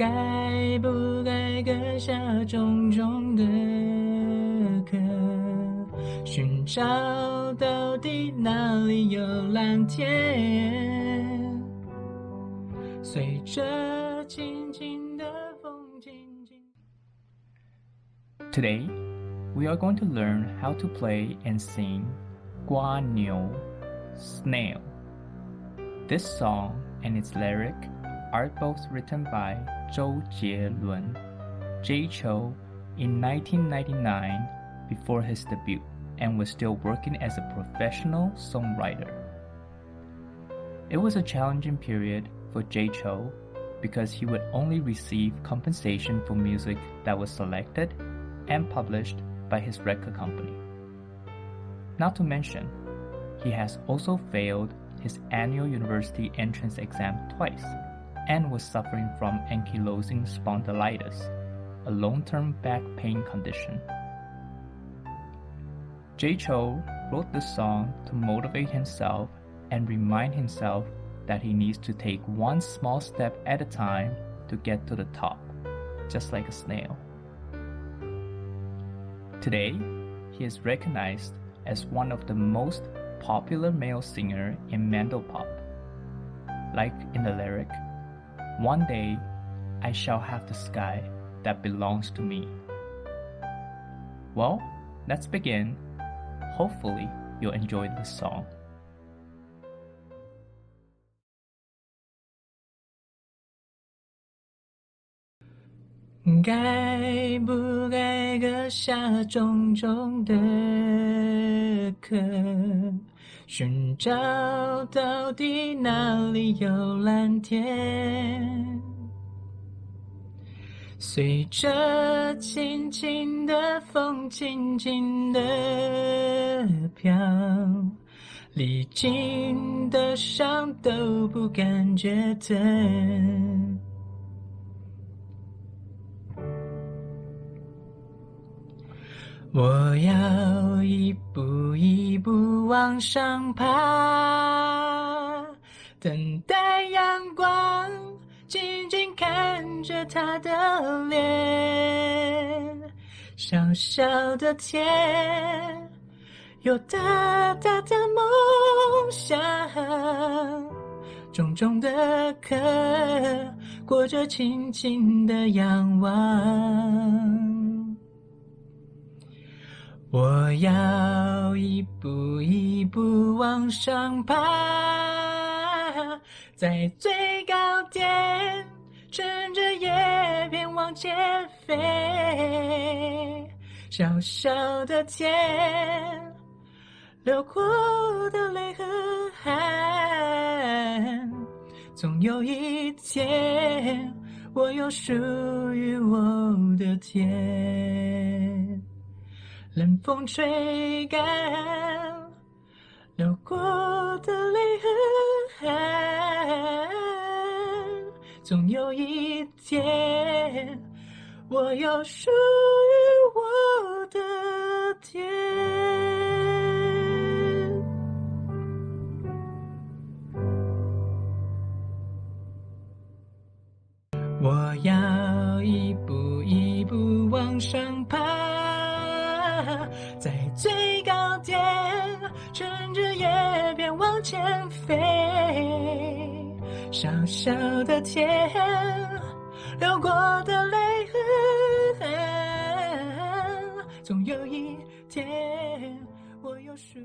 该不该割下重重的壳，寻找到底哪里有蓝天，随着轻轻的风轻轻。 Today, we are going to learn how to play and sing Snail. This song and its lyric are both written by Chou Chou in 1999 before his debut and was still working as a professional songwriter. It was a challenging period for Chou because he would only receive compensation for music that was selected and published by his record company. Not to mention, he has also failed his annual university entrance exam twice and was suffering from ankylosing spondylitis, a long-term back pain condition. Chou wrote this song to motivate himself and remind himself that he needs to take one small step at a time to get to the top, just like a snail. Today, he is recognized as one of the most popular male singer in Mandopop. Like in the lyric, "One day, I shall have the sky that belongs to me." Well, let's begin. Hopefully, you'll enjoy this song. 该不该割下重重的壳，寻找到底哪里有蓝天，随着轻轻的风轻轻的飘，历经的伤都不感觉疼。我要一步一步往上爬，等待阳光静静看着它的脸。小小的天有大大的梦想，重重的壳裹着轻轻的仰望。我要一步一步往上爬，在最高点乘着叶片往前飞。小小的天流过的泪和汗，总有一天我有属于我的天。任风吹干流过的泪和汗，总有一天我有属于我的天。我要一步一步往上爬，在最高点乘着叶片往前飞。小小的天流过的泪和汗，总有一天我有属